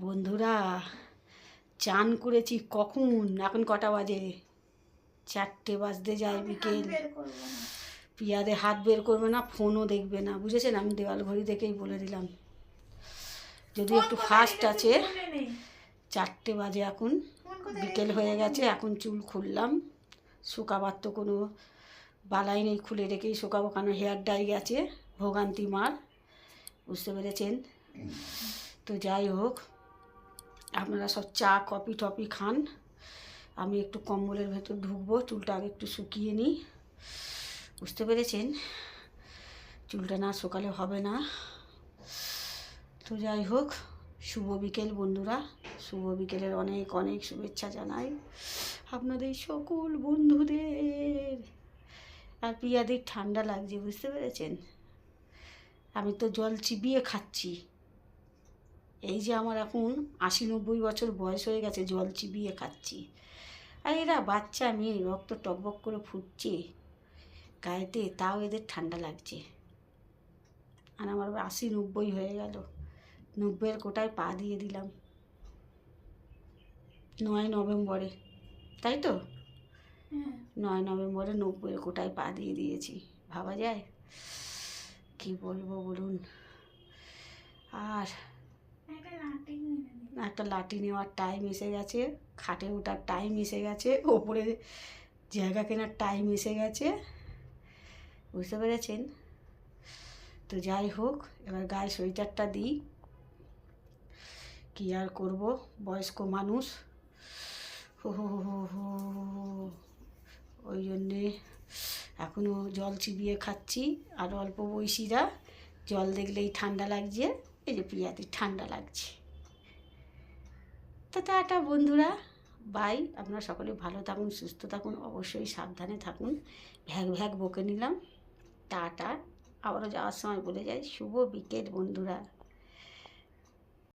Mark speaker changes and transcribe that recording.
Speaker 1: বন্ধুরা, চান করেছি কখন, এখন কটা বাজে? 4টে বাজতে যায় বিকেল। পিয়াদের হাত বের করবে না, ফোনও দেখবে না, বুঝেছেন? আমি দেওয়াল ঘড়ি দেখেই বলে দিলাম, যদি একটু ফাস্ট আছে। 4টে বাজে এখন, বিকেল হয়ে গেছে। এখন চুল খুললাম, শুকাবার তো কোনো বালাই নেই, খুলে রেখেই শুকাবো, কারণ হেয়ার ডাই গেছে ভোগান্তি মার, বুঝতে পেরেছেন? তো যাই হোক, আপনারা সব চা কফি টফি খান, আমি একটু কম্বলের ভেতর ঢুকবো, চুলটা আগে একটু শুকিয়ে নিই, বুঝতে পেরেছেন? চুলটা না শুকালে হবে না। তো যাই হোক, শুভ বিকেল বন্ধুরা, শুভ বিকেলের অনেক অনেক শুভেচ্ছা জানাই আপনাদের সকল বন্ধুদের। আর পিয়াদের ঠান্ডা লাগছে, বুঝতে পেরেছেন? আমি তো জল চিবিয়ে খাচ্ছি। এই যে আমার এখন 80-90 বছর বয়স হয়ে গেছে, জল চিবিয়ে খাচ্ছি। আর এরা বাচ্চা মেয়ে, রক্ত টকবক করে ফুটছে গায়েতে, তাও এদের ঠান্ডা লাগছে। আর আমার 80-90 হয়ে গেল, 90-এর কোটায় পা দিয়ে দিলাম 9 নভেম্বরে, তাই তো? 9 নভেম্বরে 90-এর কোটায় পা দিয়ে দিয়েছি, ভাবা যায়? কি বলবো বলুন। আর একটা লাঠি নেওয়ার টাইম এসে গেছে, খাটে ওঠার টাইম এসে গেছে, ওপরে জায়গা কেনার টাইম এসে গেছে, বুঝতে পেরেছেন? তো যাই হোক, এবার গায়ে সোয়েটারটা দিই, কী আর করবো, বয়স্ক মানুষ, হো হো হো হো, ওই জন্যে এখনও জল চিবিয়ে খাচ্ছি। আর অল্প বয়সীরা জল দেখলেই ঠান্ডা লাগছে, এই যে প্রিয়াদের ঠান্ডা লাগছে। তো টাটা বন্ধুরা, বাই। আপনারা সকলে ভালো থাকুন, সুস্থ থাকুন, অবশ্যই সাবধানে থাকুন। ভ্যাগ ভ্যাগ বকে নিলাম, টাটা। আবারও যাওয়ার সময় বলে যাই, শুভ বিকেল বন্ধুরা।